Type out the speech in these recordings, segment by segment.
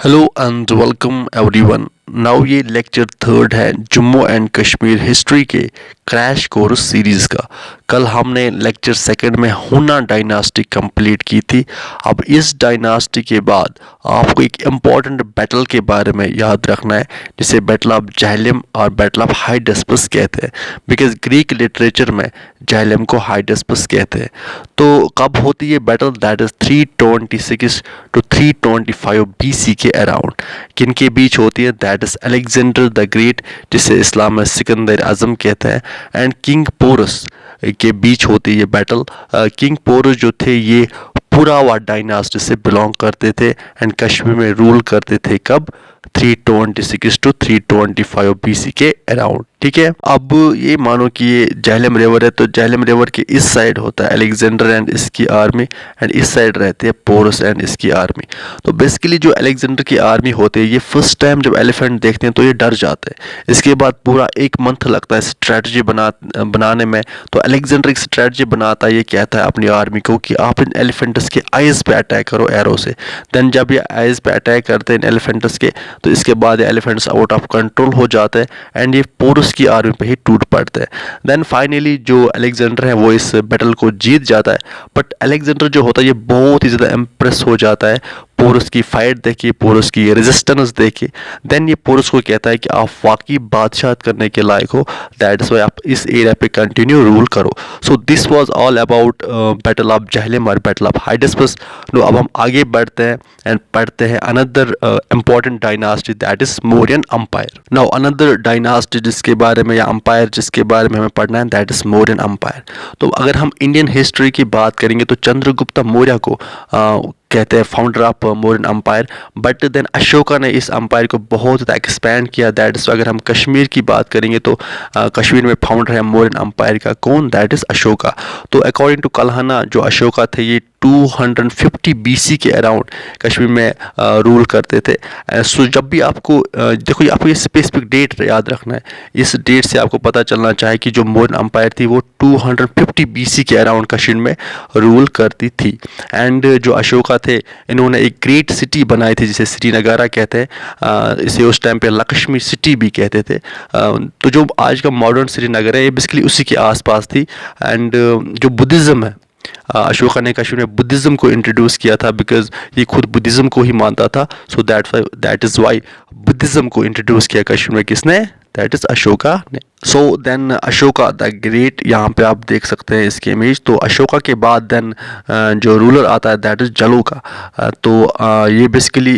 Hello and welcome everyone. Now ये lecture third है Jammu and Kashmir history के क्रैश कोर्स सीरीज़ का। कल हमने लेक्चर सेकंड में हुना डायनास्टी कंप्लीट की थी। अब इस डायनास्टी के बाद आपको एक इम्पॉर्टेंट बैटल के बारे में याद रखना है, जिसे बैटल ऑफ जहलम और बैटल ऑफ हाइडेस्पस कहते हैं, बिकॉज ग्रीक लिटरेचर में जहलम को हाइडेस्पस कहते हैं। तो कब होती है battle? That is 326 to 325 BC के अराउंड। किन के बीच होती है? That is Alexander the Great, जिसे इस्लाम में सिकंदर आजम कहते हैं, एंड किंग पोरस के बीच होती है ये बैटल। किंग पोरस जो थे ये पुरावा डायनास्टी से बिलोंग करते थे एंड कश्मीर में रूल करते थे। कब? 326 टू 325 BC के अराउंड। ठीक है, अब ये मानो कि ये जहलम रिवर है, तो जहलम रिवर के इस साइड होता है अलेक्जेंडर एंड इसकी आर्मी, एंड इस साइड रहते हैं पोरस एंड इसकी आर्मी। तो बेसिकली जो अलेक्जेंडर की आर्मी होती है, ये फर्स्ट टाइम जब एलिफेंट देखते हैं तो ये डर जाते हैं। इसके बाद पूरा 1 मंथ लगता है स्ट्रेटजी बनाने में। तो अलेक्जेंडर एक स्ट्रेटजी बनाता है, ये कहता है अपनी आर्मी को कि आप इन एलिफेंट्स के आइज़ पे अटैक करो एरो से। देन जब ये आइज़ पे अटैक करते हैं इन एलिफेंट्स के, तो इसके बाद ये एलिफेंट्स आउट ऑफ कंट्रोल हो जाते हैं एंड ये पोरस की आर्मी पे ही टूट पड़ते हैं। देन फाइनली जो अलेक्जेंडर है वो इस बैटल को जीत जाता है। बट अलेक्जेंडर जो होता है ये बहुत ही ज़्यादा इम्प्रेस हो जाता है पोरस की फाइट देखिए, पोरस की रेजिस्टेंस देखिए। देन ये पोरस को कहता है कि आप वाकई बादशाह करने के लायक हो, दैट इज वाई आप इस एरिया पे कंटिन्यू रूल करो। सो this was all about battle of Jhelum और बैटल ऑफ हाइडेस्पस। नो, अब हम आगे बढ़ते हैं एंड पढ़ते हैं another important dynasty, that is Mauryan umpire. Now another dynasty जिसके बारे में या अंपायर जिसके बारे में हमें पढ़ना है, दैट इज मौर्यन अंपायर। तो अगर हम इंडियन हिस्ट्री की बात करेंगे तो चंद्रगुप्त मौर्य को कहते हैं founder of Mauryan empire. But then Ashoka ने इस अंपायर को बहुत ज़्यादा एक्सपैंड किया। दैट इज़ अगर हम कश्मीर की बात करेंगे तो कश्मीर में फाउंडर है मौर्यन अंपायर का कौन? That is Ashoka. तो अकॉर्डिंग टू कल्हना जो अशोका थे ये 250 BC के अराउंड कश्मीर में रूल करते थे। सो जब भी आपको देखो, आपको ये स्पेसिफिक डेट याद रखना है। इस डेट से आपको पता चलना चाहिए कि जो मौर्यन अंपायर थी वो 250 BC के अराउंड कश्मीर में रूल करती थी। एंड जो अशोका थे इन्होंने एक ग्रेट सिटी बनाई थी जिसे श्रीनगारा कहते हैं। इसे उस टाइम पे लक्ष्मी सिटी भी कहते थे। तो जो आज का मॉडर्न श्रीनगर है ये बेसिकली उसी के आसपास थी। एंड जो बुद्धिज़्म है, अशोका ने कश्मीर में बुद्धिज़्म को इंट्रोड्यूस किया था, बिकॉज ये खुद बुद्धिज़्म को ही मानता था। So that is why Buddhism को इंट्रोड्यूस किया कश्मीर में किसने? दैट इज़ अशोका ने। So then Ashoka the Great, यहाँ पे आप देख सकते हैं इसकी इमेज। तो अशोका के बाद देन जो रूलर आता है दैट इज़ जलोका। तो ये बेसिकली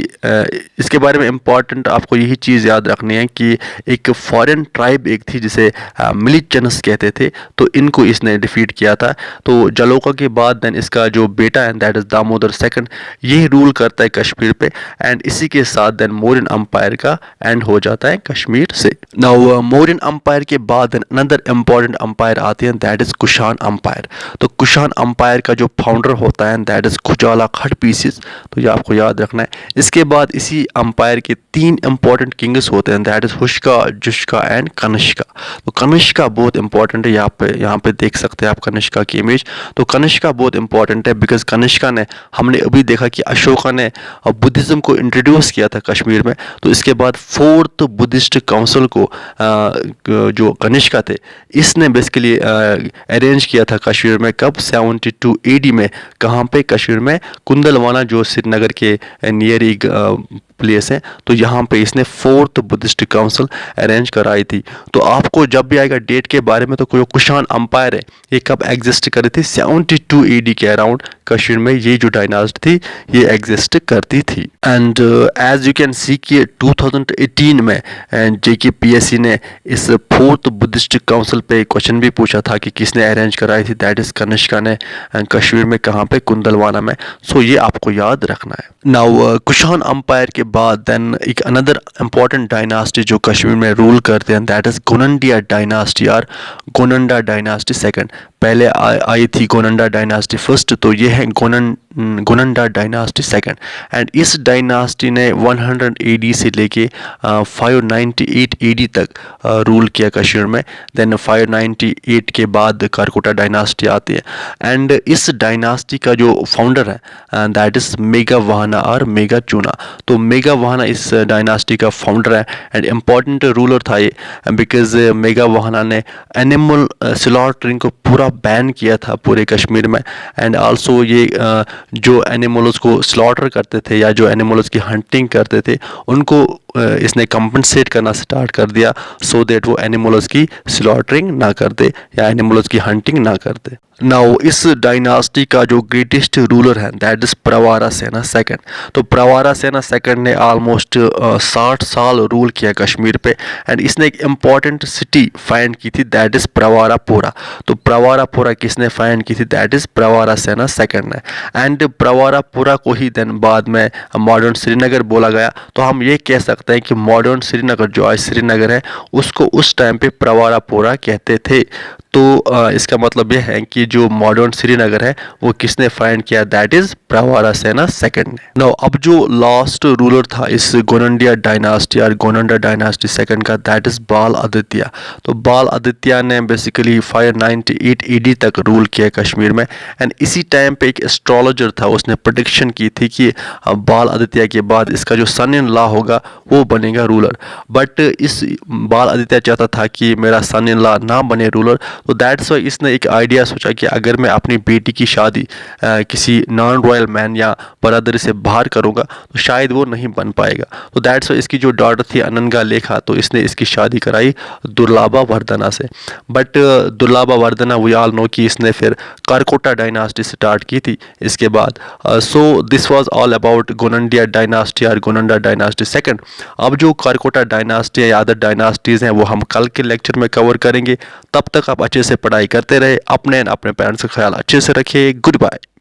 इसके बारे में इम्पॉर्टेंट आपको यही चीज़ याद रखनी है कि एक फॉरेन ट्राइब एक थी जिसे मिलिचनस कहते थे, तो इनको इसने डिफीट किया था। तो जलोका के बाद देन इसका जो बेटा है दैट इज़ दामोदर सेकंड, ये रूल करता है कश्मीर पे। एंड इसी के साथ देन मौर्यन अंपायर का एंड हो जाता है कश्मीर से। नाउ मौर्यन अंपायर के बाद अनदर इम्पॉर्टेंट अंपायर आते हैं दैट इज कुशान अंपायर। तो कुशान अंपायर का जो फाउंडर होता है दैट इज खुजाला खट पीसेस, तो ये आपको याद रखना है। इसके बाद इसी अंपायर के 3 इंपॉर्टेंट किंग्स होते हैं दैट इज हुश्का, जुश्का एंड कनिष्का। तो कनिष्का बहुत इंपॉर्टेंट है, यहाँ पे देख सकते हैं आप कनिष्का की इमेज। तो कनिष्का बहुत इंपॉर्टेंट है बिकॉज कनिष्का ने, हमने अभी देखा कि अशोका ने बुद्धिज़्म को इंट्रोड्यूस किया था कश्मीर में। तो इसके बाद 4th बुद्धिस्ट काउंसिल को जो कनिष्का थे इसने बेसिकली अरेंज किया था कश्मीर में। कब? 72 AD में। कहाँ पे? कश्मीर में कुंदलवाना जो श्रीनगर के नियर एक प्लेस है, तो यहाँ पे इसने 4th बुद्धिस्ट काउंसिल अरेंज कराई थी। तो आपको जब भी आएगा डेट के बारे में, तो जो कुशान अंपायर है ये कब एग्जिस्ट कर रही थी? 72 AD के अराउंड कश्मीर में ये जो डायनास्टी थी ये एग्जिस्ट करती थी। And as you can see कि 2018 में JK PSC ने इस 4th बुद्धिस्ट काउंसिल पे क्वेश्चन भी पूछा था कि किसने अरेंज कराई थी, दैट इज कनिष्का ने। कश्मीर में कहाँ पे? कुंदलवाना में। सो ये आपको याद रखना है। नाउ कुशान अंपायर के बाद देन एक अनदर इंपॉर्टेंट डायनास्टी जो कश्मीर में रूल करते हैं दैट इज गोनंडिया डायनास्टी और गोनंडा डायनास्टी सेकंड। पहले आई थी गोनंडा डायनास्टी फर्स्ट, तो ये है गोनंडा डायनास्टी सेकंड। एंड इस डायनास्टी ने 100 AD से लेके 598 AD तक रूल किया कश्मीर में। देन 598 के बाद कारकोटा डायनास्टी आती है। एंड इस डायनास्टी का जो फाउंडर है दैट इज़ मेघावाहना और मेघाचूना। तो मेघावाहना इस डायनास्टी का फाउंडर है एंड इम्पॉर्टेंट रूलर था ये, बिकॉज मेघावाहना ने एनिमल स्लॉटरिंग को पूरा बैन किया था पूरे कश्मीर में। एंड आल्सो ये जो एनिमल्स को स्लॉटर करते थे या जो एनिमल्स की हंटिंग करते थे उनको इसने कंपनसेट करना स्टार्ट कर दिया, सो दैट वो एनिमल्स की स्लॉटरिंग ना करते या एनिमल्स की हंटिंग ना करते। नाउ इस डायनास्टी का जो ग्रेटेस्ट रूलर है दैट इज प्रवारा सेना सेकंड। तो प्रवारा सेना सेकंड ने ऑलमोस्ट 60 साल रूल किया कश्मीर पे। एंड इसने एक इम्पॉर्टेंट सिटी फाइंड की थी दैट इज प्रवारापुरा। तो प्रवारापुरा किसने फाइंड की थी? दैट इज प्रवारा सेना सेकंड ने। एंड प्रवारापुरा को ही देन बाद में मॉडर्न श्रीनगर बोला गया। तो हम ये कह सकते हैं कि मॉडर्न श्रीनगर जो आज श्रीनगर है उसको उस टाइम पे प्रवारापुरा कहते थे। तो इसका मतलब यह है कि जो मॉडर्न श्रीनगर है वो किसने फाइंड किया? दैट इज प्रवारा सेना सेकंड ने। नाउ अब जो लास्ट रूलर था इस गोनंडिया डायनास्टी और गोनंडा डायनास्टी सेकंड का दैट इज बाल आदित्य। तो बाल आदित्य ने बेसिकली 598 AD तक रूल किया कश्मीर में। एंड इसी टाइम पे एक एस्ट्रोलॉजर था, उसने प्रेडिक्शन की थी कि बाल आदित्य के बाद इसका जो सन इन लॉ होगा वो बनेगा रूलर। बट इस बाल आदित्य चाहता था कि मेरा सन इन लॉ ना बने रूलर, तो दैट्स वाई इसने एक आइडिया सोचा कि अगर मैं अपनी बेटी की शादी किसी नॉन रॉयल मैन या बरादरी से बाहर करूंगा तो शायद वो नहीं बन पाएगा। तो दैट्स वाई इसकी जो डॉटर थी अनंगा लेखा, तो इसने इसकी शादी कराई दुर्लाभा वर्धना से। But Durlabha Vardhana we all know कि इसने फिर कारकोटा डायनास्टी स्टार्ट की थी इसके बाद। So this was all about Gonandiya dynasty और गोनंडा डायनास्टी सेकंड। अब जो कारकोटा डायनास्टी या अदर डायनास्टीज हैं वो हम कल के लेक्चर में कवर करेंगे। तब तक आप अच्छे से पढ़ाई करते रहे, अपने पेरेंट्स का ख्याल अच्छे से रखिए। Good bye.